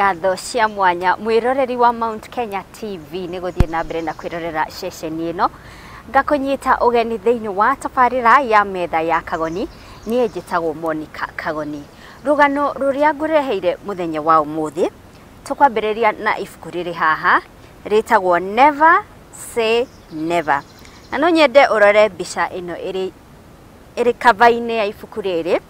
ngatho cia mwanya mwiroreri wa Mount Kenya TV ni guthie na mbere na kwirorera ceceni ino ngakunyita ugeni thiini wa tabarira ya metha ya Kagoni nie njitagwo Monica Kagoni rugano ruria ngureheire muthenya wa umuthi tukwambiriria na ibuku riri haha ritagwo Never Say Never na no nyende urore mbica ino iri kavaine ya ibuku riri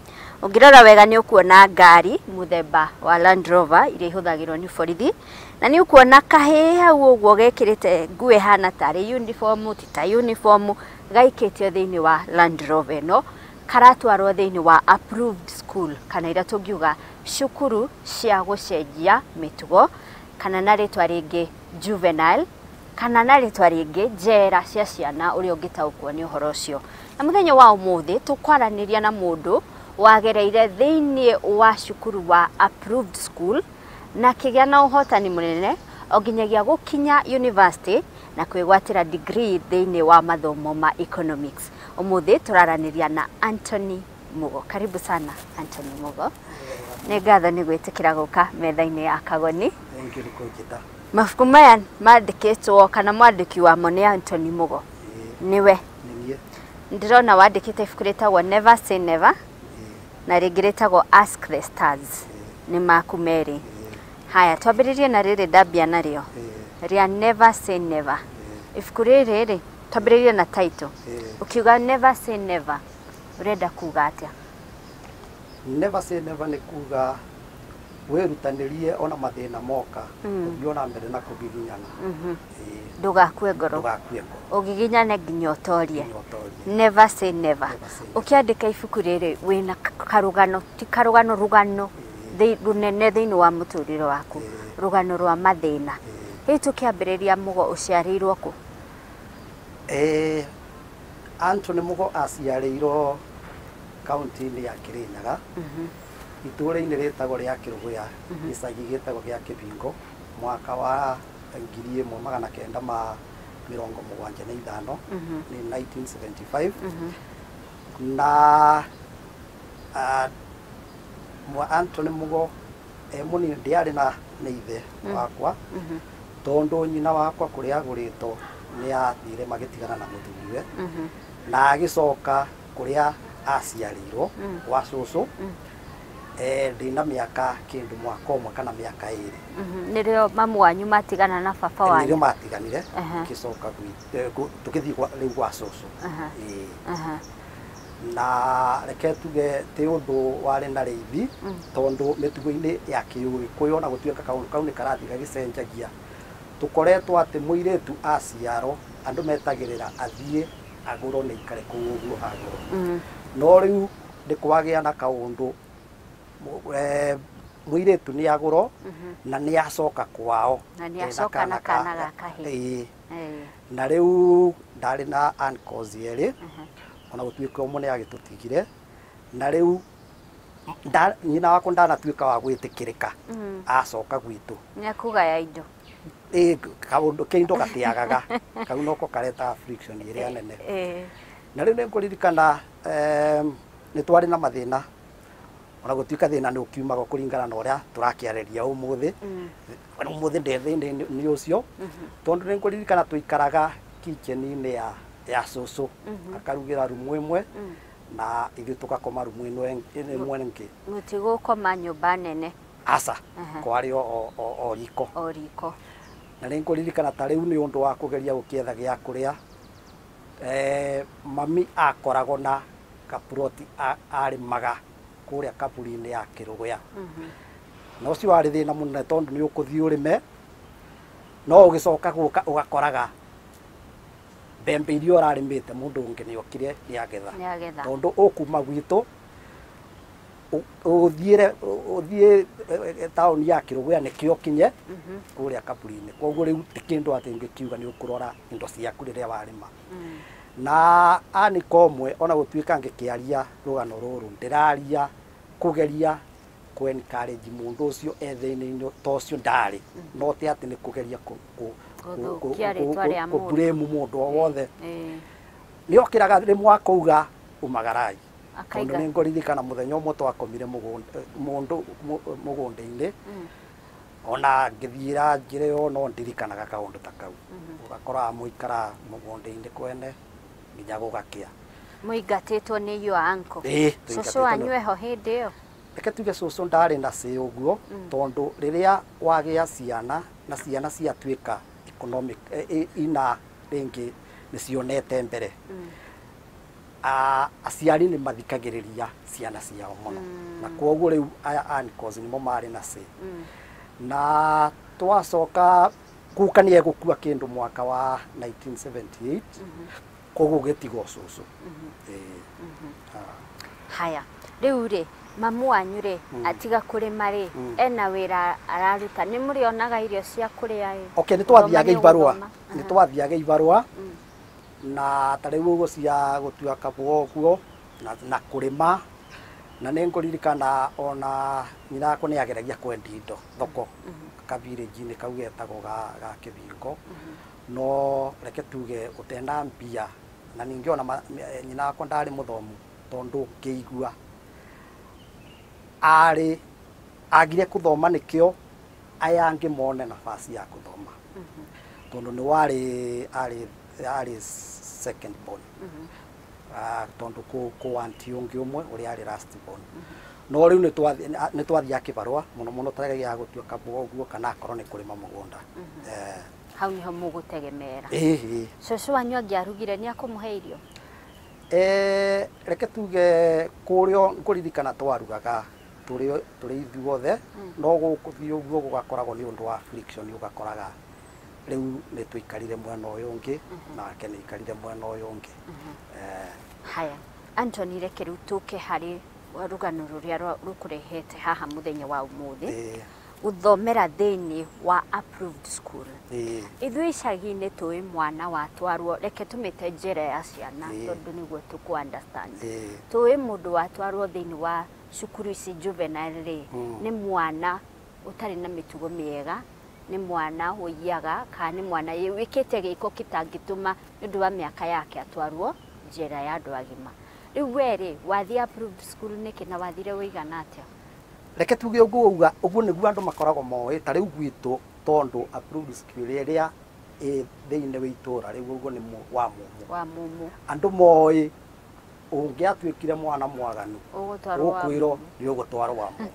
ungirora wega ni ukuona ngari muthemba wa Land Rover ire ihuthagirwo ni borithi na ni ukuona kahe hau uguo gekirite ngue hana tari uniform tita uniform gaiketio thiini wa Land Rover no karatwarwo thiini wa approved school kana ira tungiuga cukuru cia gucenjia mitugo kana na ritwa ringi juvenile kana na ritwa ringi njera cia ciana uri ungitaukwo ni uhoro ucio na muthenya wa umuthi tukwaraniria na mundu wagereire thiini wa cukuru wa approved school na kigia na uhotani munene oginyagia gukinya university na kwigwatira degree thiini wa mathomo ma economics umuthi turaraniria na Anthony Mugo. Karibu sana Anthony Mugo. Ni ngatho ni gwitikira guka metha-ini ya Kagoni. Thank you Nikojita. Mafuku maya mandikitwo kana mwandiki wa mo ni Anthony Mugo. Niwe. Niye. Ndirona wandikite ibuku ritagwo Never Say Never. Na ringi ritagwo Ask the Stars. Ni maku meri. Haya twambiririe na riri ndambia nario. Ria Never Say Never. Ibuku riri twambiririe na title. Ukiuga Never Say Never urenda kuga atia? Never say never ni kuga wirutanirie ona mathina moka ugiona mbere na kugiginyana. Ndugakue ngoro. Ndugakue ngoro. Ugiginyane nginya utorie. Never say never. Ukiandika ibuku riri wina karugano ti karugano rugano runene thiini wa muturire waku rugano rwa mathina. Hii tukiambiriria Mugo uciarirwo ku? Anthony Mugo aciarirwo kaunti-ini ya Kirinyaga itũra-inĩ ritagwo ria Kiruguya gicagi gitagwo gia Kibingo mwaka wa 1975 ni 1975 na Anthony Mugo munini ndiari na ithe wakwa tondu nyina wakwa kuria agurito ni athire magitigana na muthuriwe na agicoka kuria aciarirwo wa cucu ndina miaka kindu mwaka umwe kana miaka iri nirio mamu wanyu matigana na baba wanyu nirio matiganire kicoka tukithii riu gwa cucu na reke tuge ti undu wari na reithi tondu mitugo-ini ya Kiugikuyu na gutuika kaundu kau ni karathi gagicenjagia tukoretwo ati muiritu aciaro andu metagirira athie aguro ni ikare kuu uguo aguro no riu ndikwagia na kaundu muiritu ni aguro na ni acoka kwao na ni acoka na kana gakahi na riu ndari na uncles eri ona gutuika umwe ni agitutigire na riu nyina wako ndanatuika wa gwitikirika acoka gwitu ni akuga ya indo kaundu kindo gatiagaga kau noko kareta friction iria nene na riu nikuririkana ni twari na mathina ona gutuika thina ni ukiumaga kuringana na uria turakiareria umuthi umuthi ndethini ni ucio tondu nikuririkana tuikaraga kitchen-ini ya cucu akarugira rumu imwe na ithu tukakoma rumu imwe ngi mutigukoma nyumba nene asa kwari o riko na nikuririkana ta riu ni undu wa kugeria gukietha gia kuria mami akoragwo na kaproti arimaga kuria kaburi-ini ya Kiruguya na ucio wari thina munene tondu ni ukuthii urime no ugicoka guka ugakoraga mbembe iria urarimite mundu ungi ni okire ni agetha tondu ukuma gwitu uthie tauni ya Kiruguya nikio kinye kuria kaburi-ini koguo riu tikindu ati ngikiuga ni ukurora indo ciaku riria warima na ani komwe ona gutuika ngikiaria rugano ruru ndiraria kugeria ku encourage mundu ucio ethini tocio ndari no ti ati ni kugeria ku blame mundu wothe ni okiraga rimwe akauga umagarai tondu ni ngoririkana muthenya umwe twakomire mundu mugunda-ini ona ngithira njire yo no ndirikanaga kaundu ta kau ugakora muikara mugunda-ini kwene nginya gugakia muingatitwo ni your uncle cucu wanyu eho hindi iyo reke tuge cucu ndari na ci uguo tondu riria wagia ciana na ciana ciatuika economic ina ringi nicionete mbere aciari ni mathikagiriria ciana ciao muno na koguo riu aya uncles nimo mari na ci na twacoka kukanie gukua kindu mwaka wa 1978 koguo gitigo cucu haya riu ri mamu wanyu ri atiga kurima ri ena wira araruta ni murionaga irio cia kuria ri okay ni twathiaga ibarua na tariu uguo cia gutua kabwo guo na kurima na ninguririkana ona nyina ko ni ageragia kwendi indo thoko ka village ni kau getagwo ga Kibingo no reke tuge utenda mbia na ningiona nyina ko ndari muthomu tondu ngiigua agire kuthoma nikio aya ngi mone nafasi ya kuthoma tondu ni ari second born tondu ko anti ungi umwe uri ari last born no riu ni twathia kibarua muno taragia gutuika bwoguo kana akoro ni kurima mugunda hau niho mugutegemera cucu wanyu angiarugire ni akumuhe irio reke tuge kurio nguririkana twarugaga turi ithuothe no gukuthio uguo gugakoragwo ni undu wa friction ugakoraga riu ni tuikarire mwena uyu ungi nake ni ikarire mwena uyu ungi haya Anthony reke riu tuke hari rugano ruria rukurehete haha muthenya wa umuthi guthomera thiini wa approved school ithu icagi-ini tui mwana watwarwo reke tumite njira ya ciana tondu niguo tuku understand tui mundu watwarwo thiini wa cukuru ici juvenile ri ni mwana utari na mitugo miega ni mwana uiyaga kana ni mwana wikite giko kitangituma ndu wa miaka yake atwarwo njira ya andu agima riu weri wathi approved school niki na wathire wigana atia reke tuge uguo niguo andu makoragwo moe ta riu gwitu tondu approved school iria thiini wa itura riu uguo ni wa mumu andu moe ungiatuikire mwana mwaganu ukwiro ni ugutwarwo wa mumu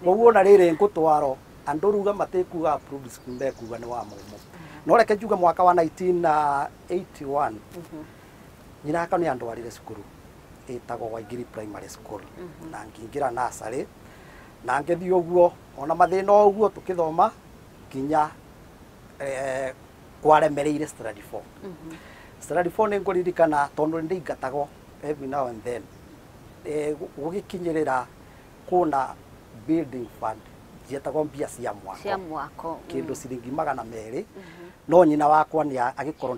uguo na riri ngutwaro andu ruga matikuga approved school ndekuga ni wa mumu no reke juga mwaka wa 1981 nyina akano ni andu arire cukuru itagwo Waigiri primary school na ngingira nursery na ngethi uguo ona mathina uguo tukithoma kinya kwaremereire study 4 study 4 ni nguririkana tondu ndi ngatagwo every now and then gugikinyirira kuna building fund jietagwo mbia cia mwako kindu ciringi 200 no nyina wakwa ni agikorwo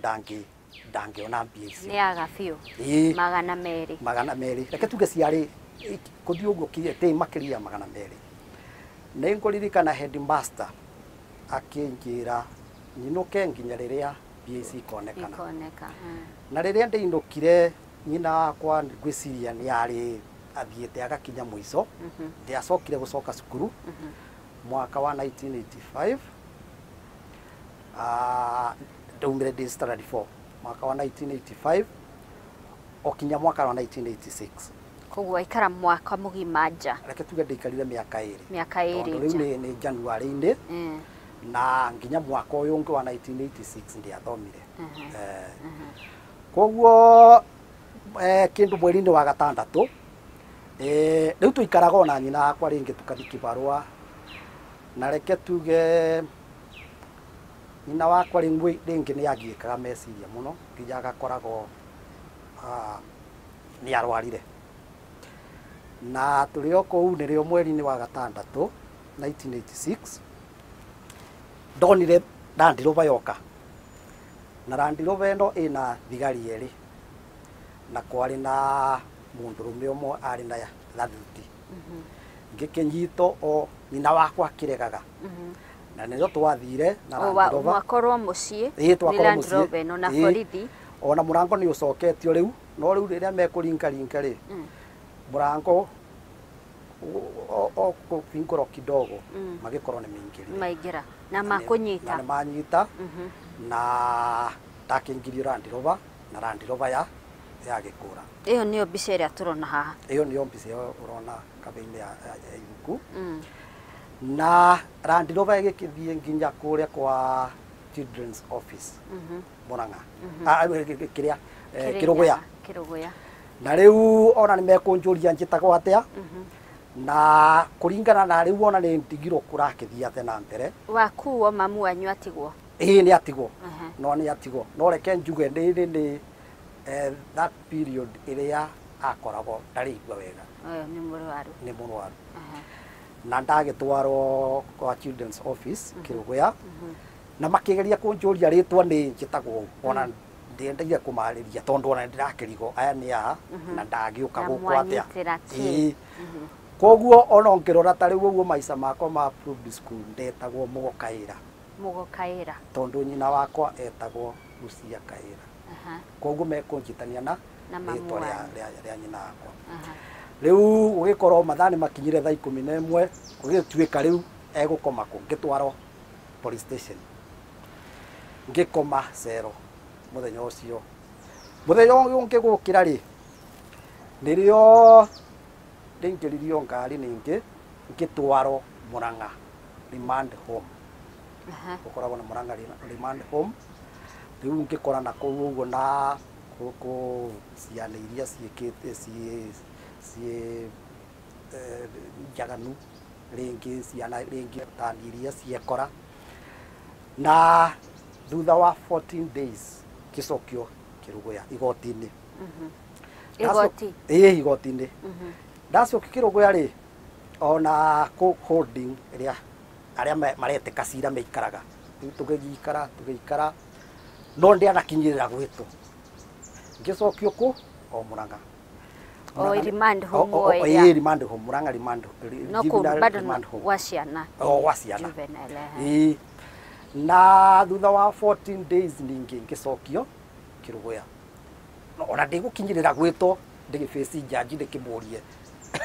ndangiona mbia icio ni aga biu 200 reke tuge ciari kuthi uguo te makiria 200 ni nguririkana headmaster akinjira nyinuke nginya riria mbia ici ikonekana na riria ndinukire nyina wakwa ngwiciria ni ari athiete agakinya mwiso ndiacokire gucoka cukuru mwaka wa 1985 ndaumire ndi study 4 mwaka wa 1985 okinya mwaka wa 1986 koguo ikara mwaka mugima nja reke tuge ndikarire miaka iri nja ni January-ini na nginya mwaka uyu ungi wa 1986 ndiathomire koguo kindu mweri-ini wa gatandatu riu tuikaraga ona nyina akwa ringi tukathi kibarua na reke tuge nyina wakwa ringi ni agiikaga meciria muno nginya agakoragwo ni arwarire na turi o kou nirio mweri-ini wa gatandatu 1986 ndonire randiroba yoka na randiroba ino ina thigari eri na kwari na mundurume umwe ari na thathuti ngikinyito o nyina wakwa kiregaga na niyo twathire na randiroba mwakorwo mucii ni randiroba ino na borithi ona murango ni ucoketio riu no riu riria mekuringa ri murango o kuvingũrwo kidogo magikorwo nĩ maingira na makunyita na manyita na ndakĩingĩrio Land Rover na Land Rover ya gĩkũra. Iyo niyo mbica ĩrĩa turona haha. Iyo niyo mbica urona kabe-inĩ ya ibuku. Na Land Rover ĩgĩkĩthiĩ nginya kũrĩa kwa Children's Office Murang'a kĩrĩa Kĩrũgũya. Na rĩu ona nĩ mekũnjũria njĩtagwo atĩa na kũringana na rĩu ona nĩ ndigirwo kũrakĩthiĩ atĩ na mbere. Wakuo mamu wanyu atigwo? Nĩ atigwo, no nĩ atigwo, no reke njuge nĩ that period ĩrĩa akoragwo ndarĩ igua wega. Nĩ mũrwaru. Na ndagĩtwarwo kwa Children's Office Kĩrũgũya na makĩgeria kũnjũria rĩtwa nĩ njĩtagwo ona ndiendagia kũmarĩria tondũ ona ndirakĩrigo aya nĩ a na ndagĩũka gũkũ atĩa. Koguo ona ngĩrora ta rĩu ũguo maica makwa ma approved school ndetagwo Mũgokaĩra tondũ nyina wakwa etagwo Lucia Kaĩra. Koguo mekũnjitania na rĩtwa rĩa nyina wakwa. Rĩu gũgĩkorwo mathaa nĩ makinyire thaa 11 gũgĩtuĩka rĩu egũkoma kũ ngĩtwarwo police station ngĩkoma cero muthenya ũcio. Muthenya ũyũ ngĩgũkĩra rĩ nĩrĩo ndĩingĩririo ngari ningĩ ngĩtwarwo Murang'a remand home. Gũkoragwo na Murang'a remand home. Rĩu ngĩkorana kũu ũguo na gũkũ ciana iria ciĩkĩte ciĩ njaganu rĩngĩ ciana rĩngĩ tani iria ciekora na thutha wa 14 days kĩcokio Kĩrũgũya igoti-inĩ. Igoti-inĩ. Ndacokio Kĩrũgũya rĩ ona holding ĩrĩa arĩa maretĩka cira meikaraga tũgĩikara no ndianakinyĩrĩra gwĩtũ ngĩcokio kũ o Murang'a. Remand home remand home Murang'a remand home wa ciana. Wa ciana. Na thutha wa 14 days ningĩ ngĩcokio Kĩrũgũya. Ona ndigũkinyĩrĩra gwĩtwo ndĩgĩface judge ndĩkĩmũrie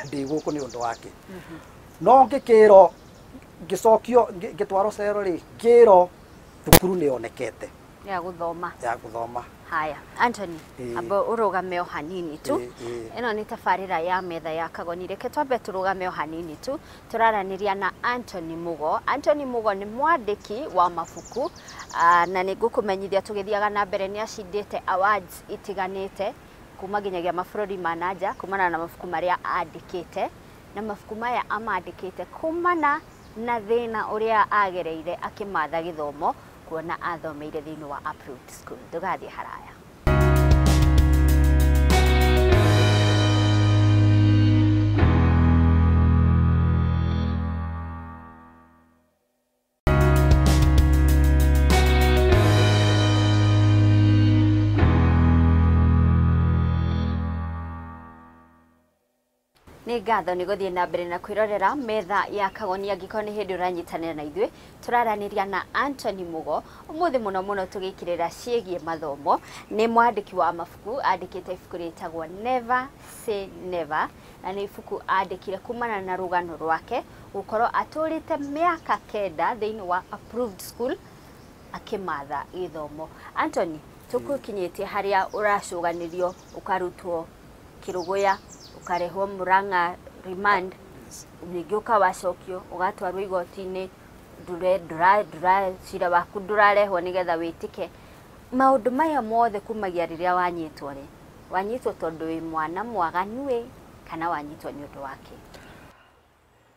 ndigũkũ nĩ ũndũ wake. No ngĩkĩrwo ngĩcokio ngĩtwarwo cero rĩ ngĩrwo thukuru nĩ yonekete ya gũthoma. Haya Anthony amba urugame o hanini tu. Ĩno nĩ tabarĩra ya metha ya Kagoni. Reke twambe turugame o hanini tu tũraranĩria na Anthony Mugo. Anthony Mugo nĩ mwandĩki wa mabuku na nĩ ngũkũmenyithia tũgĩthiaga na mbere nĩ acindĩte awards itiganĩte kuma nginyagia mabũrũri ma nanja kumana na mabuku marĩa andĩkĩte na mabuku maya amandĩkĩte kumana na thĩna ũrĩa agereire akĩmatha gĩthomo kuona athomeire thĩinĩ wa approved school. Ndũgathiĩ haraya. Nĩ ngatho nĩ gũthiĩ na mbere na kwĩrorera metha ya Kagoni angĩkorwo nĩ hĩndĩ ũranyitanĩra na ithuĩ tũraranĩria na Anthony Mugo ũmũthĩ mũno tũgĩkĩrĩra ciĩgiĩ mathomo. Nĩ mwandĩki wa mabuku andĩkĩte ibuku rĩtagwo Never Say Never na nĩ ibuku andĩkire kumana na rũgano rwake gũkorwo atũrĩte mĩaka 9 thĩinĩ wa approved school akĩmatha gĩthomo. Anthony, tũkũkinyĩtie harĩa ũracũganĩrio ũkarutwo Kĩrũgũya ukarehwo Murang'a remand ningĩ ũkawacokio ũgatwarwo igoti-inĩ cira waku ndũrarehwo nĩgetha wĩtĩke. Maũndũ maya mothe kumagia rĩrĩa wanyitwo tondũ wĩ mwana mwaganu kana wanyitwo nĩ ũndũ wake?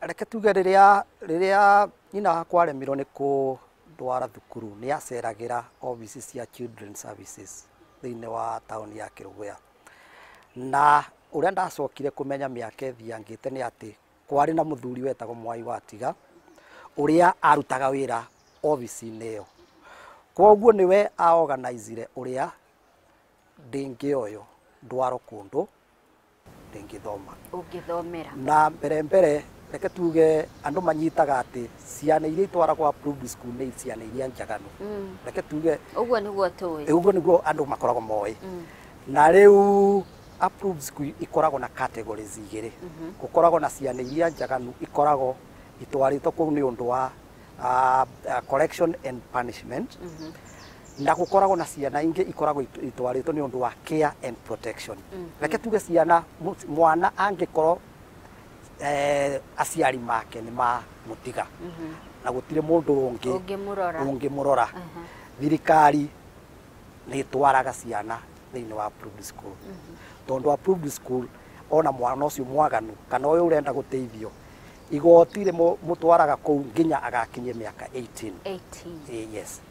Reke tuge rĩrĩa nyina wakwa aremirwo nĩ kũndwara thukuru nĩ aceragĩra obici cia Children's Services thĩinĩ wa taũni ya Kĩrũgũya. Na ũrĩa ndacokire kũmenya mĩaka ĩthiangĩte nĩ atĩ kwarĩ na mũthuri wetagwo Mwangi watiga ũrĩa arutaga wĩra obici-inĩ ĩyo. Koguo nĩwe organizire ũrĩa ndĩngĩoyo ndwaro kũndũ ndĩngĩthoma. Ũngĩthomera. Na mbere reke tuge andũ manyitaga atĩ ciana iria itwaragwo approved school nĩ ciana iria njaganu. Reke tuge ũguo nĩguo tũĩ. Ũguo nĩguo andũ makoragwo moĩ. Na rĩu approved school ikoragwo na categories igiri gukoragwo na ciana iria njaganu ikoragwo itwarito kuu ni undu wa correction and punishment na gukoragwo na ciana ingi ikoragwo itwarito ni undu wa care and protection reke tuge ciana mwana angikorwo aciari make ni ma mutiga na gutire mundu ungi murora thirikari ni twaraga ciana thiini wa approved school tondu approved school ona mwana ucio mwaganu kana uyu urenda guteithio igotire mutwaraga kuu nginya agakinyia miaka 18 yes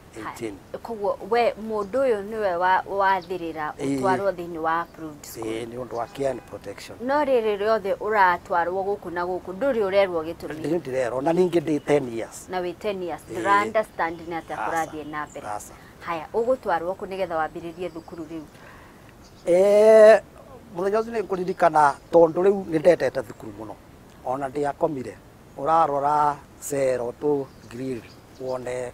18 koguo we mundu uyu niwe wathirira utwarwo thiini wa approved school ni undu wa care and protection no riri riothe uratwarwo guku na guku nduri urerwo gitumi ndirero na ningi ndi 10 years na we 10 years understand ni ata kurathie na mbere haya ugutwarwo ku nigetha wambiririe thukuru riu muthenya ucio ni kuririkana tondu riu ni ndetete thukuru muno ona ndiakomire urarora cero tu grill wone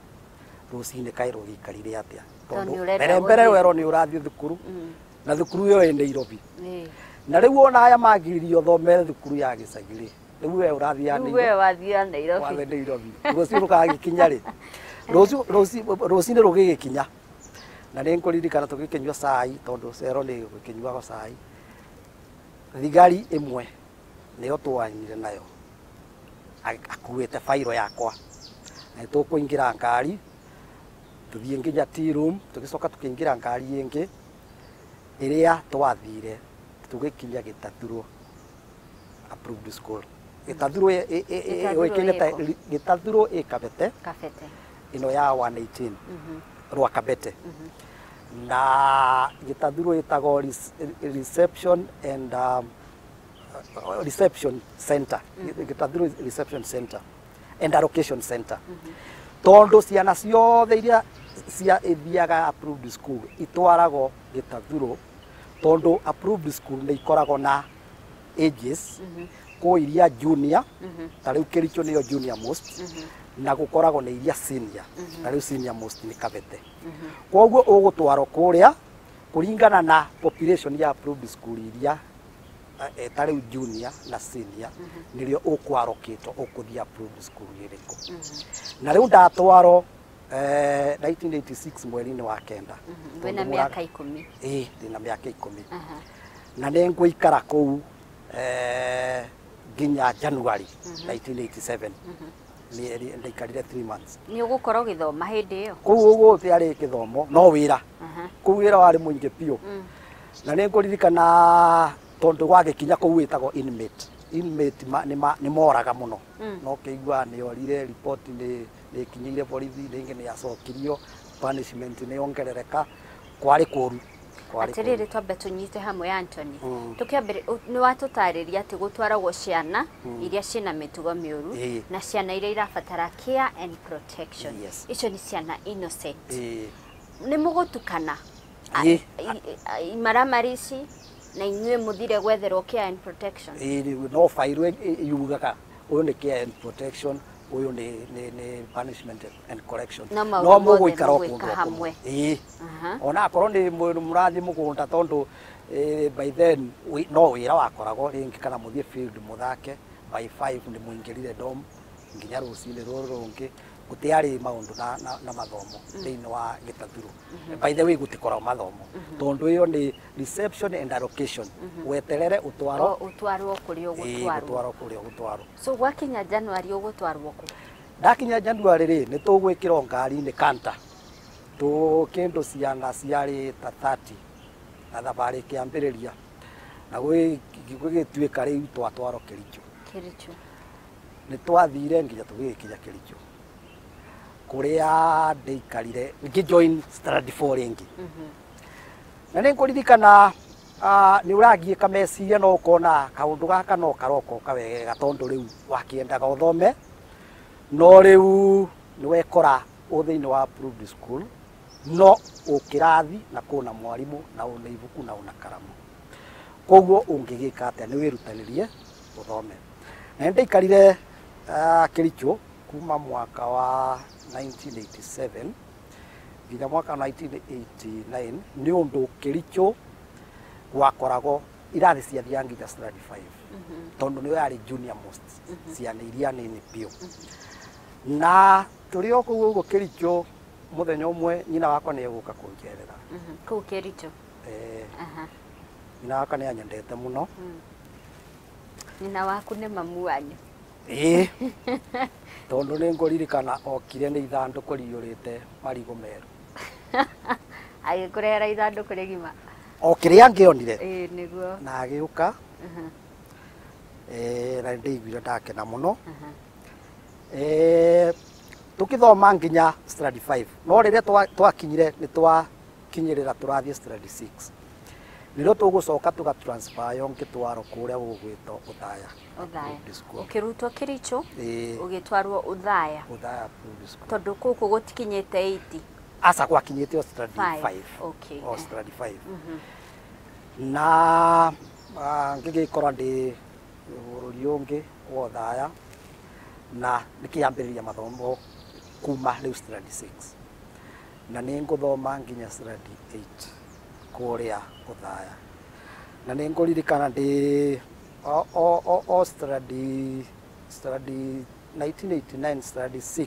rucini kairo gikarire atia tondu mbere wero ni urathie thukuru na thukuru yo ende Nairobi na riu ona aya magiririo thomere thukuru ya gicagiri riu we urathie Nairobi rucio rukagikinya ri rucini rugigikinya na ni nkuririkana tugikinywa cai tondu cero ni gukinywaga cai thigari imwe niyo twanyire nayo akuite fairo yakwa na tukuingira ngari tuthie nginya tea room tugicoka tukiingira ngari ingi iria twathire tugikinya Gitathuro approved school Gitathuro Gitathuro Kabete ino ya 118 rwa Kabete na Gitathuro itago reception and reception center Gitathuro reception center and allocation center tondu ciana ciothe iria cia ithiaga approved school itwarago Gitathuro tondu approved school ni ikoragwo na ages ko iria junior tariu Kericho niyo junior most na gukoragwo ni iria senior tariu senior most ni Kabete koguo ugutwaro kuria kuringana na population ya approved school iria tariu junior na senior nirio ukwarokito ukuthia approved school iriko na riu ndatwaro 1986 mweri-ini wa kenda wena miaka 10 ndina miaka 10 na ningũikara kuu nginya January 1987 ndaikarire 3 months ni ugukorwo githoma hindi iyo kuu uguo tiari githomo no wira kuu wira wari muingi piu na ninguririkana tondu wagikinya kuu witagwo inmate ni moraga muno no keigua ni orire report ni kinyire borithi ningi ni acokirio punishment ni ongerereka kwari kuru atiriri twambe tunyite hamwe Anthony tukiambere ni watutariria ati gutwaragwo ciana iria cina mitugo miuru na ciana iria irabatara care and protection icio ni ciana innocent ni mugutukana imaramarisi na inyue muthire gwetherwo care and protection no fairwe yugaga uyu ni care and protection uyu ni punishment and correction no muguikara kundu hamwe ona akorwo ni murathi mugunda tondu by then no wira wakoragwo ringi kana muthie field muthake by 5 ni muingirire dom nginya rucini rurungi gutiari maundu na mathomo thiini wa Gitathuro by the way gutikora mathomo tondu iyo ni reception and allocation weterere utwarwo kuri ugutwarwo so gwakinya January ugutwarwo ku ndakinya January ri ni tugwikirwo ngari ni kanta kindu ciana ciari ta 30 na thabari kiambiriria na gwigituika riu twatwaro Kericho ni twathire nginya tugikinya Kericho kuria ndeikarire ngijoin study 4 ringi na ninkuririkana ni uragiika meciria no ukona kaundu gaka no karoko kawega tondu riu wakiendaga uthome no riu ni wekora uthiini wa approved school no ukirathi na kuna mwarimu na una ibuku na una karamu koguo ungigika atia ni wirutanirie uthome na ndeikarire Kericho kuma mwaka wa 1987 nginya mwaka 1989 ni undu Kericho gwakoragwo irathi cia thia nginya standard 5 tondu niwe ari junior most ciana iria nini pio na turi o kuu uguo Kericho muthenya umwe nyina wakwa ni eguka kunjerera kuu Kericho nyina wakwa ni anyendete muno nyina waku ni mamu wanyu tondu ni nguririkana okire ni ithanduku riyurite marigo meru agikurehera ithanduku rigima okire angionire niguo na agiuka na ndigwire ndakena muno tukithoma nginya standard 5 no riria twakinyire ni twakinyirira turathie standard 6 niro tugucoka tuga transfer yonke twaro kuria gugwito Uthaya ukirutwo Kericho ugitwarwo Uthaya tondu kuku gutikinyite 80 asa gwakinyite standard 5 okay standard 5 na ngigikora ndi bururi ungi wa Uthaya na nikiambiriria mathomo kuma riu standard 6 na ninguthoma nginya standard 8 kuria Uthaya na ninguririkana ndi standard 1989 standard 6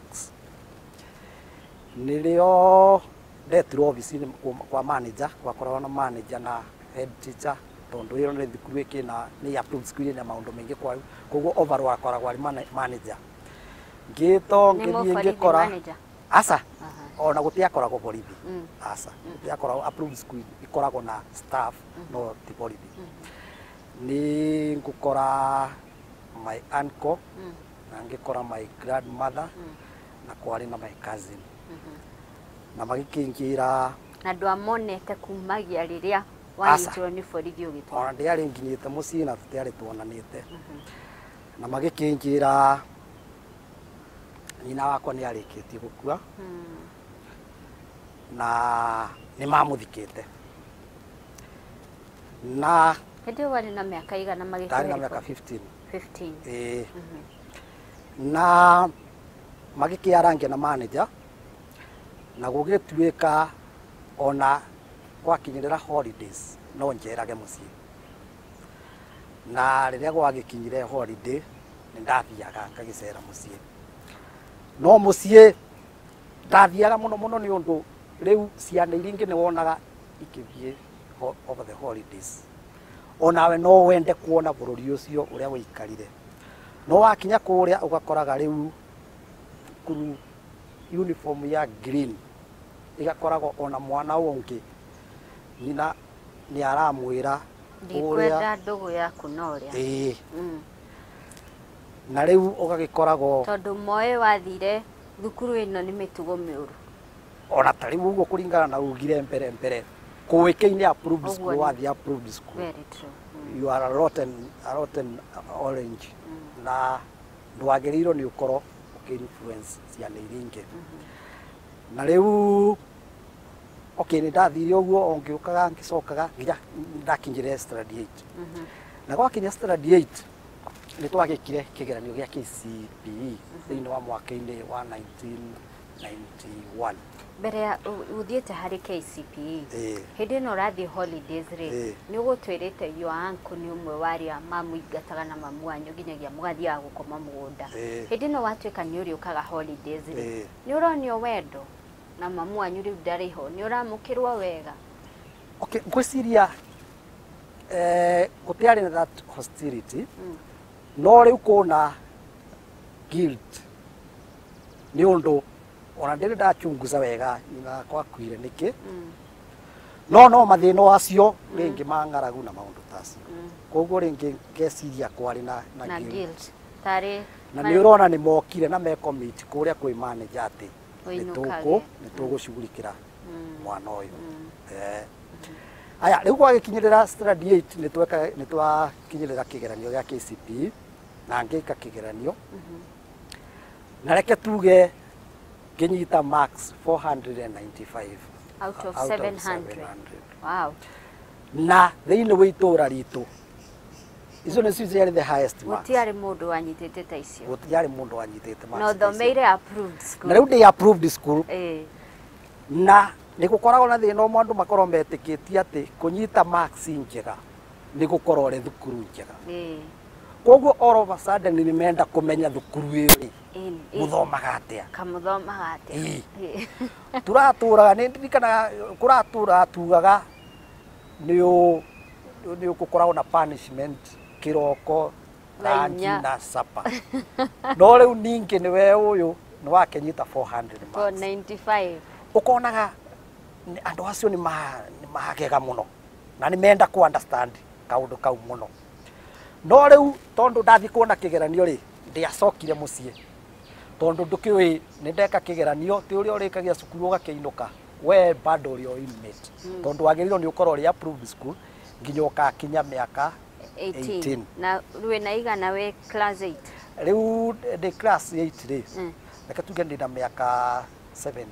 nirio ndetirwo office kwa manager kwakorwo na manager na head teacher tondu iro ni thukuru ikina ni approved school na maundu mengi kwa koguo overall akoragwo ari manager ngito ngithii ngikora asa ona gutiakoragwo borithi asa gutiakoragwo approved school ikoragwo na staff no ti borithi ni ngukora my uncle na ngikora my grandmother na kwari na my cousin na magikingira na ndwamonete kumagia riria wanyitwo ni borithi ugitwa ona ndiari nginyite mucii na tutiari tuonanite na magikingira nyina wakwa ni arikitie gukua na ni mamuthikite na ndio wali na miaka igana magitwa na miaka 15 na magikiarangia na manager na gugituika ona gwakinyirira holidays no njerage mucii na riria gwagikinyire holiday ni ndathiaga ngagicera mucii no mucii ndathiaga muno ni undu riu ciana iringi ni wonaga ikithie over the holidays onawe no wende kuona bururi ucio uria wikarire no wakinya kuria ugakoraga riu kuru uniform ya green igakoragwo ona mwana ungi nyina ni aramwira ndikwenda ndugu yaku noria na riu ugagikoragwo tondu moe wathire thukuru ino ni mitugo miuru ona tari uguo kuringana na ugire mbere kuwikeine approved school wathi approved school very true you are a rotten orange na ndwagiriro ni ukoro influence ciana iringi na riu okay ni ndathire uguo ongiukaga ngicokaga nginya ndakinyire standard 8 na gwakinya standard 8 ni twagikire kigeranio gia KCPE thiini wa mwaka-ini wa 1991 mbere ya uthiete hari KCPE hindi no rathi holidays ri ni ugutwirite yo uncle ni umwe wari mamu igataga na mamu wanyu nginyagia mugathia gukoma mugunda hindi no watwika ni uri ukaga holidays ri ni uronio wendo na mamu wanyu ri ndariho ni uramukirwa wega okay ngwiciria gutiari na that hostility no riu kuna guilt ni undu ona ndiri ndachunguza wega ina kwa kwire niki no mathino acio ringi mangaragu na maundu tacio koguo ringi ngeciria kwari na guilt tari na ni urona ni mokire na me commit kuria kwi manager ati nitugucugurikira mwana uyu aya riu gwagikinyirira standard 8 ni twakinyirira kigeranio gia KCPE na ngika kigeranio na reke tuge nginyita max 495 out of 700 wow na thiini wa itura ritu icio ni ciari the highest marks gutiari mundu wanyitite ta icio gutiari mundu wanyitite marks Ndathomeire approved school na riu ndi approved school na ni gukoragwo na thina mwandu makorwo metikitie ati kunyita marks njega nĩ gũkorwo rĩ thukuru njega koguo all of a sudden nĩ menda kũmenya thukuru ĩyo mũthomaga atĩa kamũthomaga atĩa turatũraga nĩ ndirikana kũratũra tugaga nĩ ũgũkoragwo na punishment kĩroko rangi na sapa no rĩu ningĩ nĩ we ũyũ nĩ wakenyita 400 marks 495 ũkonaga andũ acio nĩ magega mũno na nĩ menda ku understand kaũndũ kau mũno no rĩu tondũ ndathiĩ kuona kĩgeranio rĩ ndiacokire mũciĩ tondũ ndũkĩũĩ nĩ ndeka kĩgeranio ti ũrĩa ũrĩkagia cukuru ũgakĩinũka we bado ũrĩ o inmate tondũ wagĩrĩirwo nĩ ũkorwo ũrĩ approved school nginya ũgakinya mĩaka 18 na rĩu na igana we class 8 rĩu ndĩ class 8 rĩ reke tuge ndĩ na mĩaka 17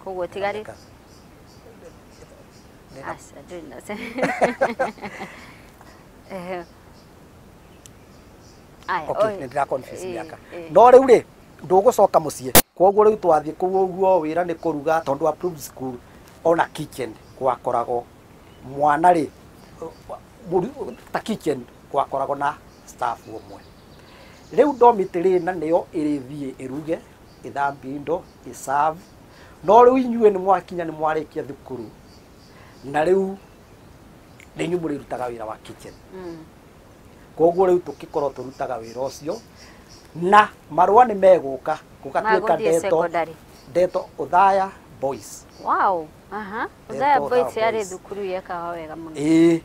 koguo tigari asa ndĩna okay nĩ ndĩra confuse mĩaka no rĩu rĩ ndũgũcoka mũciĩ koguo rĩu twathiĩ kũu ũguo wĩra nĩ kũruga tondũ approved school ona kitchen gwakoragwo mwana rĩ ta kitchen gwakoragwo na staff ũmwe rĩu dormitory na nĩyo ĩrĩthiĩ ĩruge ĩthambie indo ĩserve no rĩu inyuĩ nĩ mwakinya nĩ mwarĩkia thukuru na rĩu nĩ inyuĩ mũrĩrutaga wĩra wa kitchen koguo rĩu tũkĩkorwo tũrutaga wĩra ũcio na marũa nĩ megũka gũgatuĩka ndeto Othaya Boys Othaya Boys yarĩ thukuru yekaga wega mũno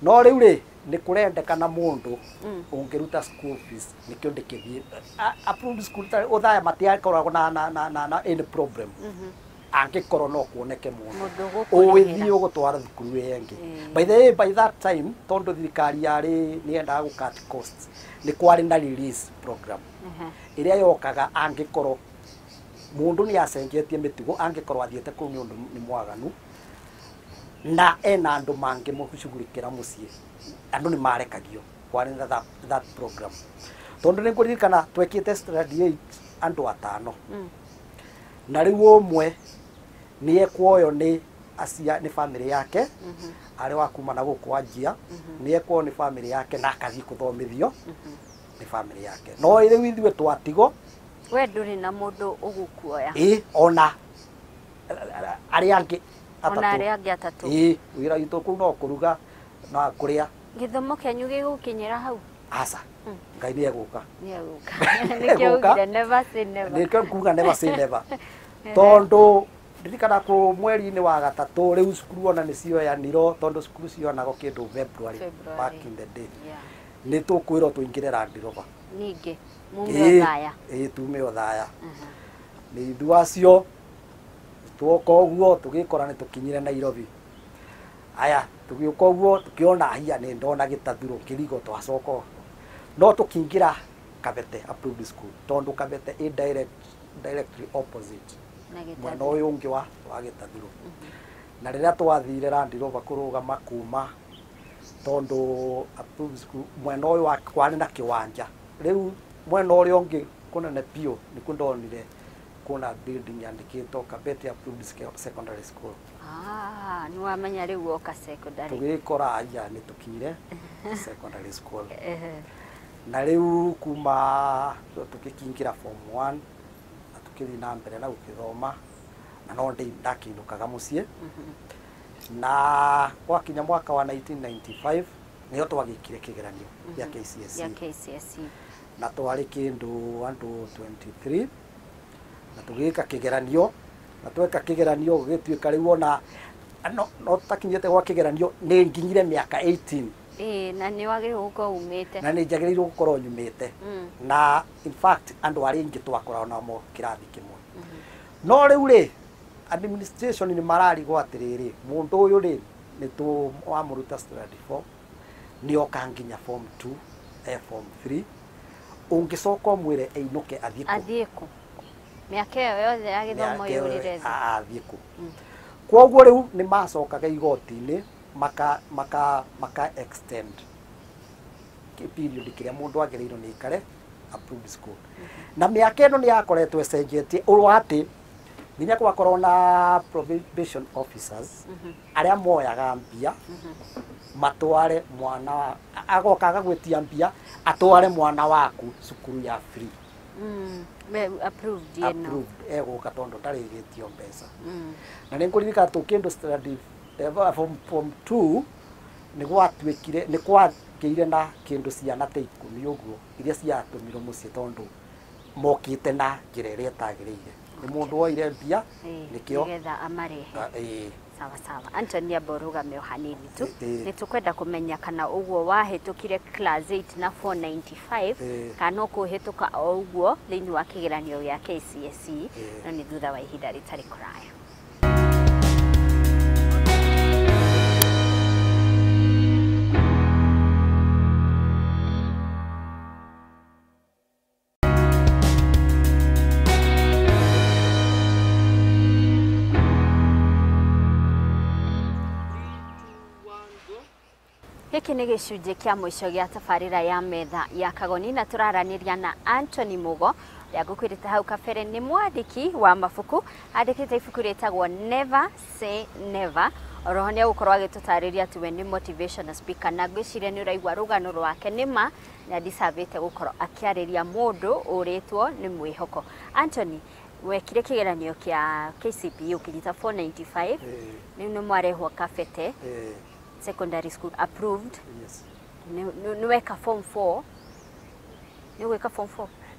no rĩu rĩ nĩ kũrendekana mũndũ ũngĩruta school fees nĩkĩo ndĩkĩthiĩ approved school Othaya matiakoragwo na any problem angĩkorwo no kuoneke mũndũ ũgĩthiĩ ũgũtwara thukuru ĩyo ĩngĩ by that time tondũ thirikari yarĩ nĩyendaga gũcut costs nĩ kwarĩ na release program ĩrĩa yokaga angĩkorwo mũndũ nĩ acenjetie mĩtugo angĩkorwo athiĩte kũu nĩ ũndũ nĩ mwaganu na ena andũ mangĩ mũcugurĩkĩra mũciĩ andũ nĩ marekagio kwarĩ na that program tondũ nĩ kũririkana twekĩte study 8 andũ 5 na rĩu ũmwe nĩ ekwoyo nĩ family yake arĩ wa kuma na gũkũ Wajir nĩ ekwoyo nĩ family yake na akathiĩ gũthomithio nĩ family yake no rĩu ithuĩ twatigo we ndũrĩ na mũndũ ũgũkuoya ona arĩa angĩ atatũ wĩra witũ kũu no kũruga na kũrĩa gĩthomo kĩanyu gĩgũkinyĩra hau aca Ngai nĩ egũka nĩkĩo ugire never say never nĩkĩo kuga never say never tondũ ndirikana kũ mweri-inĩ wa gatatũ rĩu cukuru ona nĩ cioyanirwo tondũ cukuru cionagwo kĩndũ February back in the day nĩ tũkwĩrwo tũingĩre Land Rover ningĩ mume Othaya tume Othaya nĩ ithuĩ acio twoka ũguo tũgĩkora nĩ tũkinyire Nairobi aya tũgĩũka ũguo tũkĩona hia nĩ ndona gĩtathuro kĩrigo twacoka no tũkĩingĩra Kabete approved school tondũ Kabete directly opposite mwena ũyũ ũngĩ wa gĩtathuro na rĩrĩa twathire Land Rover kũrũgama kuma tondũ approved school mwena ũyũ kwarĩ na kĩwanja rĩu mwena ũrĩa ũngĩ kũnene biũ nĩ kũndonire kuna building yandĩkĩtwo Kabete approved secondary school nĩ wamenya rĩu oka secondary tũgĩkora aya nĩ tũkinyire secondary school na rĩu kuma tũkĩkĩingĩra form 1 na tũkĩthiĩ na mbere na gũgĩthoma na no ndakĩinũkaga mũciĩ na gwakinya mwaka wa 1995 nĩyo twagĩkire kĩgeranio gĩa KCSE na twarĩ kĩndũ 123 na tũgĩka kĩgeranio na tweka kĩgeranio gĩtuĩka rĩu ona no tũtakinyĩte gwa kĩgeranio nĩ nginyire mĩaka 18 na nĩ wagĩrĩirwo gũkorwo umĩte na nĩ njagĩrĩirwo gũkorwo nyumĩte na in fact andũ arĩa aingĩ twakoragwo namo kĩrathi kĩmwe no rĩu rĩ administration nĩ mararigwo atĩrĩrĩ mũndũ ũyũ rĩ nĩ wamũruta study 4 nĩ oka nginya form 2 form 3 ũngĩcoka ũmwĩre ainũke athiĩ kũ mĩaka ĩyo yothe ya gĩthomo yũrire athiĩ kũ koguo rĩu nĩ macokaga igoti-inĩ maka extend period kĩrĩa mũndũ agĩrĩirwo nĩ ikare approved school na mĩaka ĩno nĩ yakoretwo ĩcenjetie ũrũ atĩ nginya gwakorwo na probation officers aria moyaga mbia matware mwana agoka agagwetia mbia atware mwana waku cukuru ya free approved egoka tondu ndarigitio mbeca na ninkuririka tukindu study from 2 ni gwatuikire ni kwageire na kindu ciana ta 10 uguo iria ciatumirwo mucii tondu mokite na njira iria itagirire ni mundu woire mbia nikio nigetha amarehe sawa sawa. Anthony Aborugame hanini tu nitukwenda kumenya kana uguo wahitukire class 8 na 495 kana kuhituka uguo thiini wa kigeranio ya KCSE no ni thutha wa ihinda ritari kuraya. Hiki ni gicunjĩ kia mwisho gia tabarĩra ya metha ya Kagoni na turaraniria na Anthony Mugo ya ngukwirite hau kabere ni mwandiki wa mabuku andikite ibuku ritagwo Never Say Never oroho ni gukorwo agitutariria ati we ni motivational speaker na ngwiciria ni uraigwa rugano rwake nima na disavete gukorwo akiariria mundu uritwo ni mwihoko. Anthony, wekire kigeranio kia KCPE ukinyita 495 ni mwarehwo kabete secondary school approved. Yes. Ni weka form 4. Ni weka form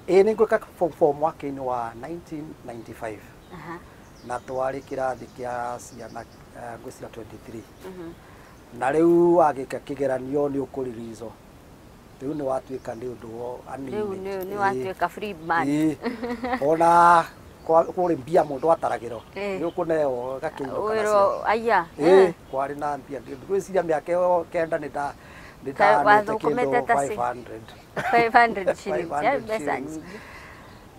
4. Ni weka form 4 mwaka-ini wa 1995. Na twari kirathi kia ciana ngwicira 23. Na riu agika kigeranio ni ukuririzo. Riu ni watuika ni undu wo anini. Riu ni watuika free man. Ona kuri mbia mundu ataragiro ni ukuneo gakinyuka nacio aya kwari na mbia ngwiciria miaka yo kenda ni wathukumite ta 500 shillings mbeca nyingi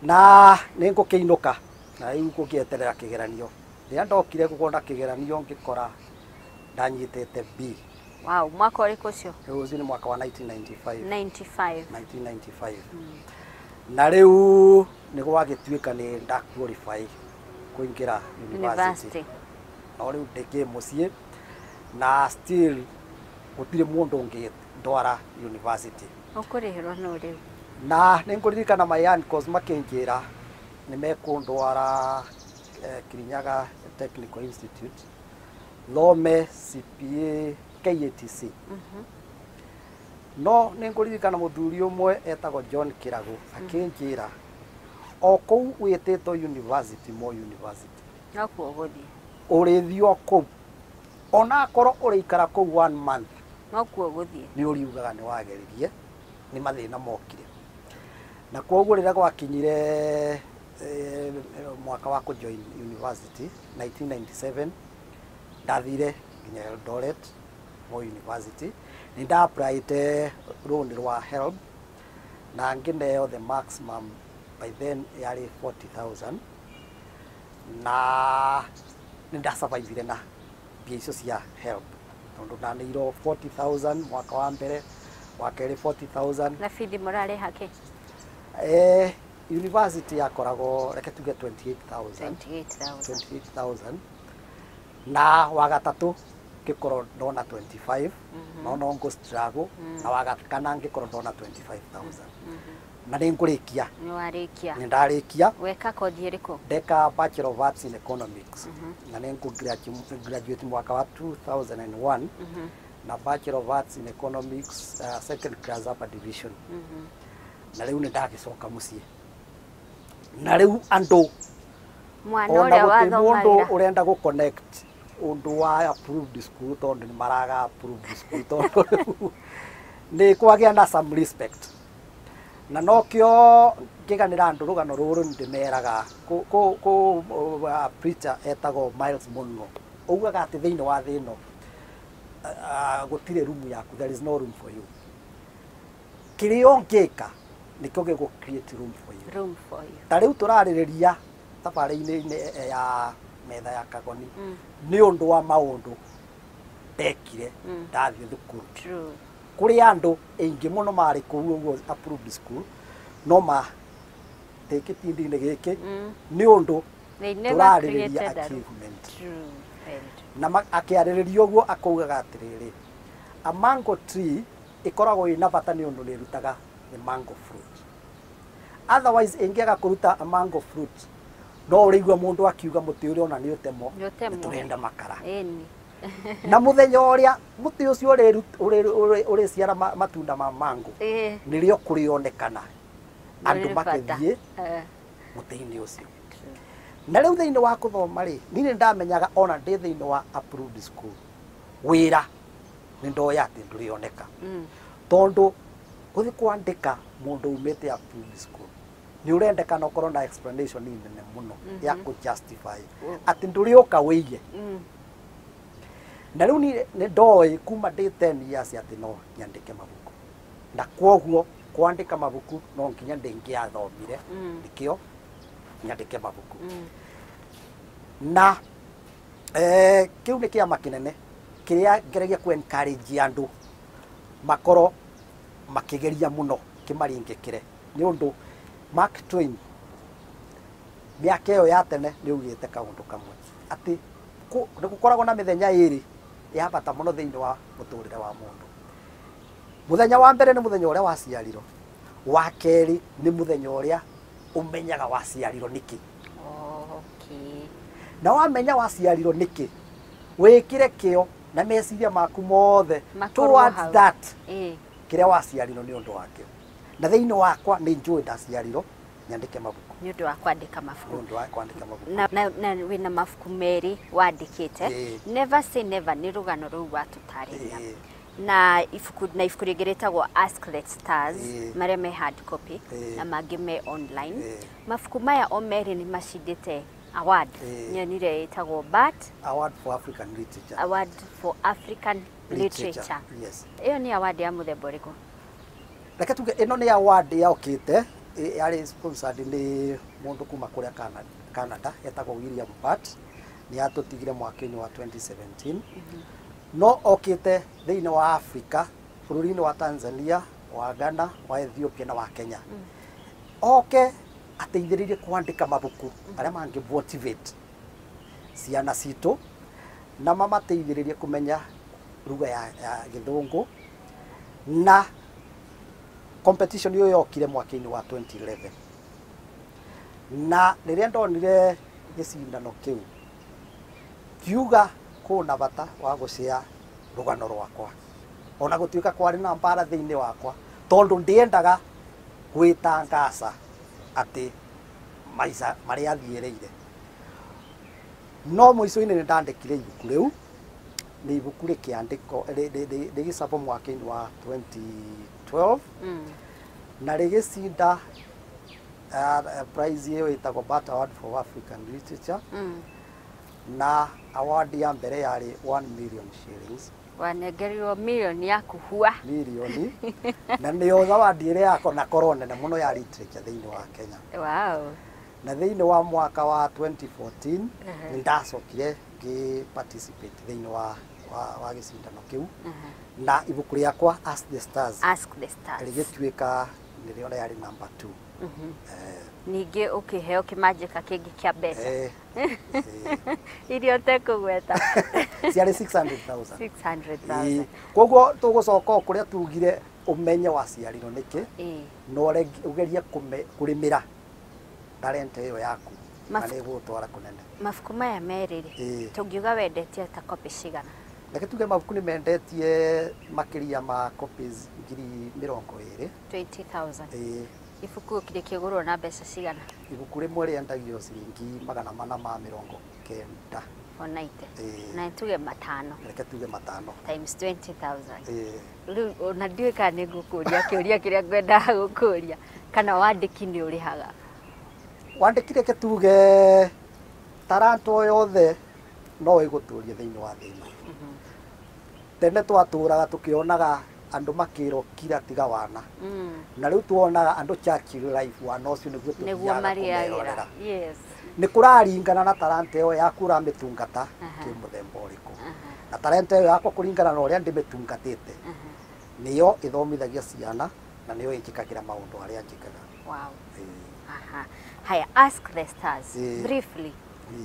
na ningukiinuka na riu ngukieterera kigeranio ria ndokire gukona kigeranio ngikora ndanyitete B. Wow, mwaka uriku ucio? Ucio ni mwaka wa 1995. Na riu ni gwagituika ni ndaqualify kuingira university. Na riu ndike mucii na still gutire mundu ungi ndwara university. Ukurihirwo no riu. Na ninkuririkana my uncles makinjira ni mekundwara Kirinyaga Technical Institute thome CPA KATC. No ninkuririkana muthuri umwe etagwo John Kirago akinjira o kou witito university mo university nakuo guthi urithio kou ona akoro urikara kou 1 month nakuo guthi ni uriugaga ni wageririe ni mathina mokire na koguo rira gwakinyire mwaka wa kujoin university 1997 ndathire nginya Eldoret mo university ni nda applied loan rwa help na ngineo the maximum by then yari 40,000 na nda survive na bia icio cia help tondu na niro 40,000 mwaka wa mbere mwaka eri 40,000 na feed morale hake university yakoragwo reke tuge 28,000 na wagatatu ngikoro ndona 25 no ngo struggle na wagatana ngikoro ndona 25,000 na ningurikia ni warikia ni ndarikia weka kothi iriku ndeka Bachelor of Arts in Economics na ningu graduate mwaka wa 2001 na Bachelor of Arts in Economics second class upper division na riu ni ndagicoka mucii na riu andu mwana uria wathomaira urenda go connect undu wa approved school tondu ni maraga approved school tondu ni kwagia na some respect na nokio ngiganira andu rugano ruru ndimeraga ko preacher etago Miles Monroe ugaga ati thiini wa thino gutire room yaku, there is no room for you. Kirio ngika nikyo gego create room for you. Ta riu turariria tabari-ini ya metha ya Kagoni ni undu wa maundu ndekire ndathie thukuru kuri andu eingi muno mari kuu approved school no ma tekitindi-ini giki ni undu They never created achievement. True. Na akiarĩrĩria ũguo akaugaga atĩrĩrĩ, a mango tree ikoragwo ina bata nĩ ũndũ nĩ rutaga the mango fruit. Otherwise ingĩaga kũruta a mango fruit no ũrĩigua mũndũ akiuga mũtĩ ũrĩa ona nĩ ũtemo tũrenda makara. Na mũthenya ũrĩa mũtĩ ũcio ũrĩciara matunda ma mango nĩrĩo kũrĩonekana andũ makĩthiĩ mũtĩ-inĩ ũcio. Na rĩu thĩinĩ wa kũthoma rĩ, niĩ nĩ ndamenyaga ona ndĩ thĩinĩ wa approved school wĩra nĩ ndoya atĩ ndũrĩoneka tondũ gũthiĩ kwandĩka mũndũ umĩte approved school nĩ ũrendekana ũkorwo na explanation nene mũno ya kũ-justify atĩ ndũrĩũka wĩige. Na rĩu nĩ ndoĩ kuma ndĩ 10 years atĩ no nyandĩke mabuku, na kwoguo kwandĩka mabuku no nginya ndĩngĩathomire nĩkĩo nyandĩke mabuku. Na kĩu nĩ kĩama kĩnene kĩrĩa ngeragia ku-encourage andũ makorwo makĩgeria mũno kĩmaringĩkĩre nĩ ũndũ Mark Twain mĩaka ĩyo ya tene nĩ augĩte kaũndũ kamwe atĩ nĩ gũkoragwo na mĩthenya ĩrĩ ya bata mũno thĩinĩ wa mũtũrĩre wa mũndũ. Mũthenya wa mbere nĩ mũthenya ũrĩa waciarirwo, wa kerĩ nĩ mũthenya ũrĩa ũmenyaga waciarirwo nĩkĩ. Na wamenya waciarirwo nĩkĩ wĩkĩre kĩo na meciria maku mothe towards that kĩrĩa waciarirwo nĩ ũndũ wakĩo. Na thĩinĩ wakwa nĩ njũĩ ndaciarirwo nyandĩke mabuku nĩ ũndũ wa kwandĩka mabuku. Nĩ ũndũ wa kwandĩka mabuku. Na wĩna mabuku merĩ wandĩkĩte. Never say never nĩ rũgano rũu watũtarĩria. Na ibuku rĩngĩ rĩtagwo Ask the Stars marĩa me hard copy na mangĩ me online. Mabuku maya o merĩ nĩ macindĩte award nyonire ĩtagwo Award for African Literature. Award for African Literature. Yes. Ĩyo nĩ award ya mũthemba ũrĩkũ? Reke tuge ĩno nĩ award yaũkĩte yarĩ sponsored nĩ mũndũ kuma kũrĩa Canada etagwo William Butt, nĩ yatũtigire mwaka-inĩ wa 2017. No okĩte thĩinĩ wa Africa, bũrũri-inĩ wa Tanzania, wa Ghana, wa Ethiopia na wa Kenya. Oke ateithĩrĩrie kwandĩka mabuku arĩa mangĩ motivate ciana citũ na mamateithĩrĩrie kũmenya lugha ya Gĩthũngũ. Na competition hiyo yokire mwaka-inĩ wa 2011. Na rĩrĩa ndonire gĩcindano kĩu kiuga kuna bata wa gũcĩa rũgano rwakwa, ona gũtuĩka kwarĩ na mbara thĩinĩ wakwa tondũ ndiendaga gwĩtangaca atĩ maica marĩa athiĩrĩire. No mũico-inĩ nĩ ndandĩkire ibuku rĩu, nĩ ibuku rĩkĩandĩkwo rĩgĩcabwo mwaka-inĩ wa 2012 na rĩgĩcinda prize ĩyo ĩtagwo Butt Award for African Literature. Na award ya mbere yarĩ 1 million shillings. Wanengerirwo milioni ya kũhua. Milioni. Na nĩyo zawadi ĩrĩa yako na korwo nene mũno ya literature thĩinĩ wa Kenya. Wow. Na thĩinĩ wa mwaka wa 2014 nĩ ndacokire participate thĩinĩ wa gĩcindano kĩu. Na ibuku rĩakwa Ask the Stars. Ask the Stars. Rĩgĩtuĩka nĩrĩo yarĩ number 2. Ningĩ ũkĩheo kĩmanjĩka kĩngĩ kĩa mbeca iria ũtekũgweta ciarĩ 600,000. 600,000. Koguo tũgũcoka kũrĩa tugire ũmenye waciarirwo nĩkĩ no ũgerie kũrĩmĩra talenta ĩyo yaku na nĩ gũtwara kũnene. Mabuku maya merĩ tũngiuga wendetie ta copy cigana? Reke tuge mabuku nĩ mendetie makĩria ma copies 20,000. 20,000. Ibuku rĩkĩgũrwo na mbeca cigana? Ibuku rĩmwe rĩendagio ciringi 490. Onaite. Na tuge matano. Reke tuge matano. Times 20,000. Rĩu ona ndiũĩ kana nĩ ngũkũria kĩũria kĩrĩa ngwendaga gũkũria kana wandĩki nĩ ũrĩhaga? Wandĩki reke tuge talanta yothe no ĩgũtũũria thĩinĩ wa thĩna. Tene twatũũraga tũkĩonaga andũ makĩrwo kira tiga wana. Na rĩu tuonaga andũ Churchill life wana ũcio nĩguo tũthiaga. Yes. Nĩ kũraringana na talanta ĩyo yaku ũramĩtungata kĩmũthemba ũrĩkũ. Na talanta ĩyo yakwa kũringana na ũrĩa ndĩmĩtungatĩte nĩyo ĩthomithagia ciana na nĩyo ĩnjĩkagĩra maũndũ arĩa njĩkaga. Wow. Haya, Ask the Stars. Briefly,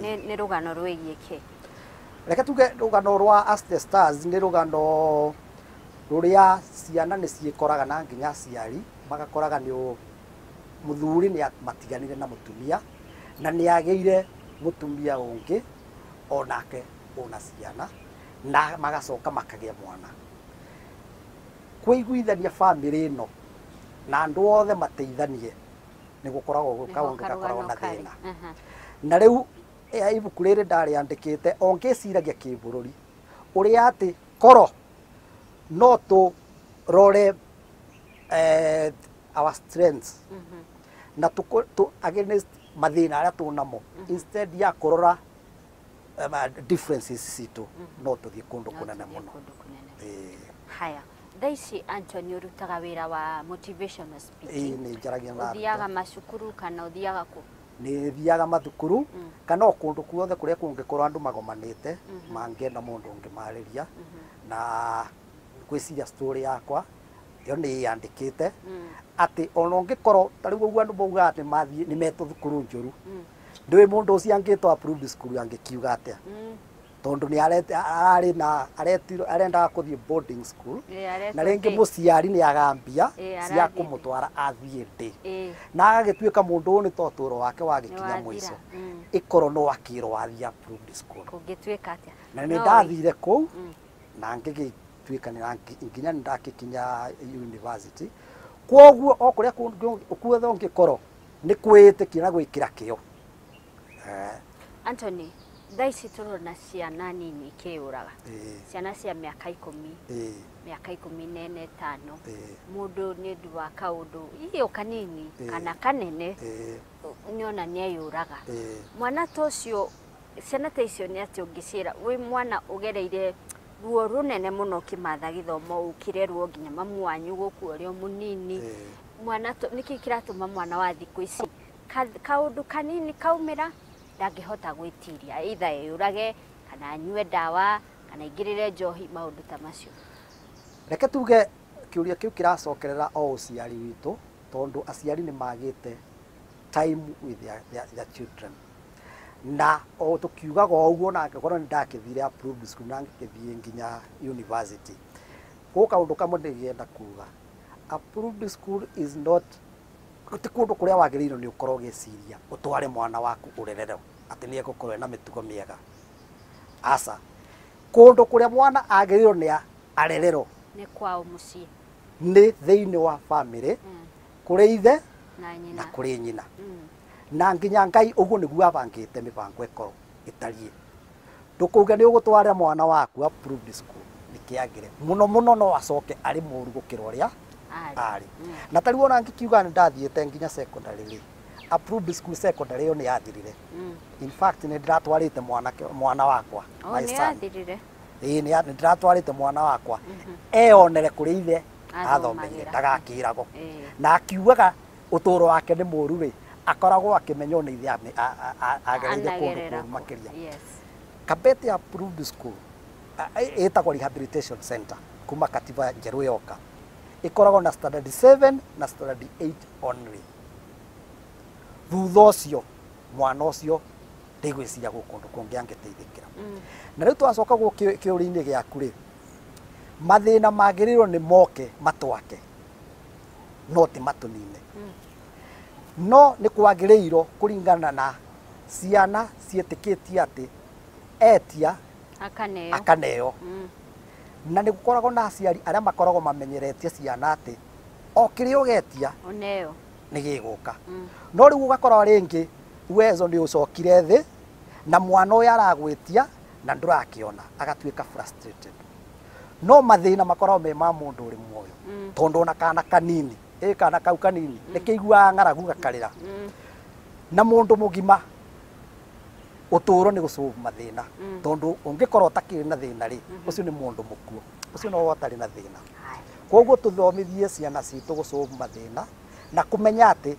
nĩ rũgano rwĩgiĩ kĩ? Reke tuge rũgano rwa As the Stars nĩ rũgano rũrĩa ciana nĩ ciĩkoraga na nginya aciari magakoraga nĩ mũthuri nĩ matiganire na mũtumia na nĩ agĩire mũtumia ũngĩ onake ona ciana na magacoka makagĩa mwana. Kũiguithania family ĩno na andũ othe mateithanie nĩ gũkoragwo kaũndũ gakoragwo na thĩna. Na rĩu ibuku rĩrĩ ndarĩandĩkĩte ongĩciragia kĩbũrũri ũrĩa atĩ koro no tũrore our strengths na against mathĩna arĩa twĩnamo instead ya kũrora differences citũ no tũthiĩ kũndũ kũnene mũno. Haya, thaa ici Anthony ũrutaga wĩra wa motivational speaking. Nĩ njaragia na ũthiaga macukuru kana ũthiaga kũ? Nĩ thiaga mathukuru kana kũndũ kuothe kũrĩa kũngĩkorwo andũ magomanĩte mangĩenda mũndũ ũngĩmarĩria na gwĩciria story yakwa yo nĩ yandĩkĩte atĩ ona ũngĩkorwo tarĩu ũguo andũ mauga atĩ mathiĩ nĩ metwo thukuru njũru ndũĩ mũndũ ũcio angĩtwo approved school angĩkiuga atĩa tondũ nĩ ararĩ na arendaga gũthiĩ boarding school na rĩngĩ mũciari nĩ agambia cia kũmũtwara athiĩ ndĩ na agagĩtuĩka mũndũ ũyũ nĩ totũũro wake wagĩkinya mũico ĩkorwo no akĩrwo athiĩ approved school kũngĩtuĩka atĩa na nĩ ndathire kũu na ngĩgĩtuĩka nginya nĩ ndakĩkinya university. Kwoguo o kũrĩa kuothe ũngĩkorwo nĩ kwĩĩtĩkia na gwĩkĩra kĩo. Anthony, thaa ici tũrona ciana nini ikĩũraga, ciana cia mĩaka 10, mĩaka 15, mũndũ nĩ ũndũ wa kaũndũ hihi kanini kana kanene nĩona nĩeyũraga. Mwana ta ũcio, ciana ta icio nĩ atĩ ũngĩciĩra wĩ mwana ũgereire ruo runene mũno ũkĩmatha gĩthomo ũkĩrerwo nginya mamu wanyu gũkũ ũrĩ o mũnini, mwana nĩkĩ kĩratũma mwana wa thikũ ici kaũndũ kanini kaumĩra ndangĩhota gwĩtiria either eyũrage kana anyue ndawa kana aingĩrĩre njohi, maũndũ ta macio? Reke tuge kĩũria kĩu kĩracokerera o ũciari witũ tondũ aciari nĩ magĩte time with their children na o tukiugaga ũguo na ngĩkorwo nĩ ndakĩthire approved school na ngĩthiĩ nginya university. Gũkũ kaũndũ kamwe ndĩngĩenda kuga approved school is not ti kũndũ kũrĩa wagĩrĩirwo nĩ ũkorwo ũgĩciria ũtware mwana waku ũrererwo atĩ nĩ egũkorwo na mĩtugo mĩega. Aca, kũndũ kũrĩa mwana agĩrĩirwo nĩ arererwo nĩ kwao mũciĩ, nĩ thĩinĩ wa family kũrĩ ithe na kũrĩ nyina na nginya Ngai ũguo nĩguo abangĩte mĩbango ĩkorwo ĩtariĩ. Ndũkauge nĩ ũgũtwara mwana waku approved school nĩkĩagĩre mũno mũno no acoke arĩ mũru gũkĩra ũrĩa arĩ. Na tarĩu ona ngĩkiuga nĩ ndathiĩte nginya secondary approved school secondary yo nĩ yathirire. In fact nĩ ndiratwarĩte mwana wakwa my son. Nĩ ndiratwarĩte mwana wakwa eyonere kũrĩ ithe athomeire ndagakĩragwo na akiugaga ũtũũro wake nĩ mũru rĩ akoragwo akĩmenywo nĩ ithe agereire kũndũ kũru makĩria. Kabete approved school ĩtagwo rehabilitation center kuma katiba njerũ yoka ĩkoragwo na standard 7 na standard 8 only. Thutha ũcio mwana ũcio ndĩgwĩciria gũkũndũ kũngĩ angĩteithĩkĩra. Na rĩu twacoka kĩũria-inĩ gĩaku rĩ mathĩna magĩrĩirwo nĩ moke matwake no ti matũnine. No nĩ kwagĩrĩirwo kũringana na ciana ciĩtĩkĩtie atĩ etia akaneo. Na nĩ gũkoragwo na aciari arĩa makoragwo mamenyeretie ciana atĩ o kĩrĩa ũgetia nĩ gĩgũka. No rĩu ũgakora rĩngĩ uwezo nĩ ũcokire thĩ na mwana ũyũ aragwĩtia na ndũrakĩona agatuĩka frustrated. No mathĩna makoragwo me ma mũndũ ũrĩ muoyo tondũ ona kana kanini kana kau kanini nĩ kĩiguaga ng'aragu gakarĩra. Na mũndũ mũgima ũtũũro nĩ gũsolve mathĩna tondũ ũngĩkorwo ũtakĩrĩ na thĩna rĩ ũcio nĩ mũndũ mũkuũ, ũcio no watarĩ na thĩna. Kwoguo tũthomithie ciana citũ gũsolve mathĩna na kũmenya atĩ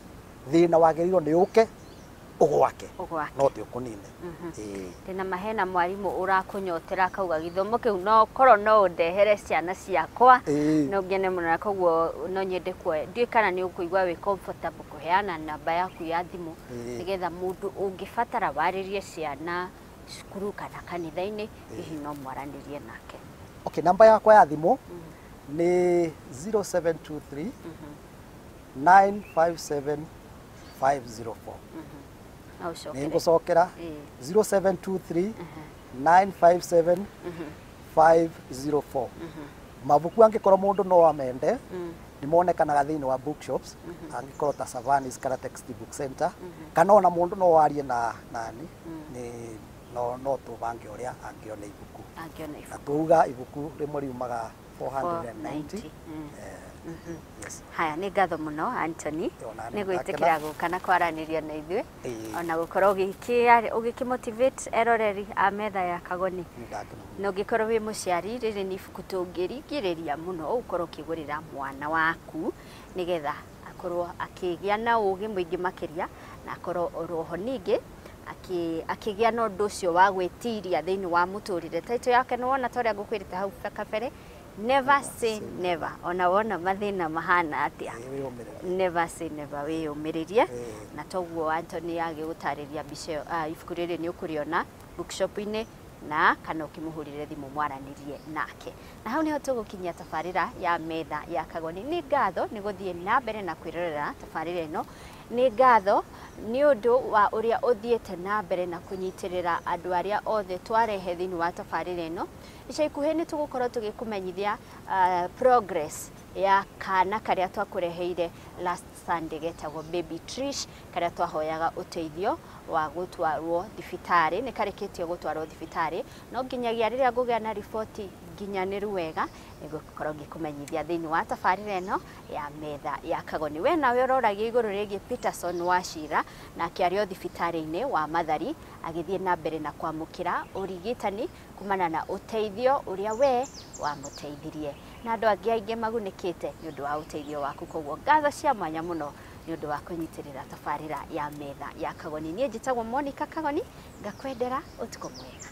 thĩna wagĩrĩirwo nĩ ũke ugwake no ti ukunine ndina mahena mwarimu urakunyotera kauga githomo kiu no koro no ndehere ciana ciakwa no ngene muno koguo no nyende kwa ndui kana ni ukuigwa we comfortable kuheana namba yaku ya thimu nigetha mundu ungifatara waririe ciana cukuru kana kanitha-ini hihi no mwaranirie nake. Okay, namba yakwa ya thimu ni 0723 957 504. Ningũcokera 0723 957 504. Mabuku angĩkorwo mũndũ no amende nĩ monekanaga thĩinĩ wa bookshops angĩkorwo ta Savanis kana Textbook Center kana ona mũndũ no warie na nani ni no tubange ũrĩa angĩona ibuku na tuuga ibuku rĩmwe riumaga 490. Yes. Haya nĩ ngatho mũno Anthony nĩ gwĩtĩkĩra gũka na kwaraniria na ithuĩ ona gũkorwo ũgĩkĩmotivate eroreri a metha ya Kagoni na ũngĩkorwo wĩ mũciari rĩrĩ nĩ ibuku tũngĩringĩrĩria mũno ũkorwo ũkĩgũrĩra mwana waku nĩgetha akorwo akĩgĩa na ũgĩ mũingĩ makĩria na akorwo oroho ningĩ akĩgĩa na ũndũ ũcio wa gwĩtiria thĩinĩ wa mũtũrĩre. Taito yake nĩ wona ta ũrĩa ngũkwĩrĩte hau kabere, never say never. Ona wona mathĩna mahana atĩa, never say never, wĩyũmĩrĩrie. Na toguo Anthony agĩgũtarĩria mbica ibuku rĩrĩ nĩ ũkũrĩona bookshop-inĩ na kana ũkĩmũhũrĩre thimũ mwaranirie nake. Na hau nĩho tũgũkinyia tabarĩra ya metha ya Kagoni. Nĩ ngatho nĩ gũthiĩ na mbere na kwĩrorera tabarĩra ĩno. Nĩ ngatho nĩ ũndũ wa ũrĩa ũthiĩte na mbere na kũnyitĩrĩra andũ arĩa othe twarehe thĩinĩ wa tabarĩra ĩno. Ica ikuhĩ nĩ tũgũkorwo tũgĩkũmenyithia progress ya kana karĩa twakũreheire last Sunday getagwo Baby Trish karĩa twahoyaga ũteithio wa gũtwarwo thibitarĩ. Nĩ karĩkĩtio gũtwarwo thibitarĩ no nginyagia rĩrĩa ngũgĩa na riboti nginyanĩru wega nĩgũkorwo ngĩkũmenyithia thĩinĩ wa tabarĩra ĩno ya metha ya Kagoni. We nawe ũroragia igũrũ rĩgiĩ Peterson Wachira nake arĩ o thibitarĩ-inĩ wa Mathari agĩthiĩ na mbere na kwamũkĩra ũrigitani kumana na ũteithio ũrĩa we wamũteithirie na andũ angĩ aingĩ magunĩkĩte nĩ ũndũ wa ũteithio waku. Koguo ngatho cia mwanya mũno nĩ ũndũ wa kũnyitĩrĩra tabarĩra ya metha ya Kagoni. Niĩ njĩtagwo Monica Kagoni, ngakwendera ũtukũ mwega.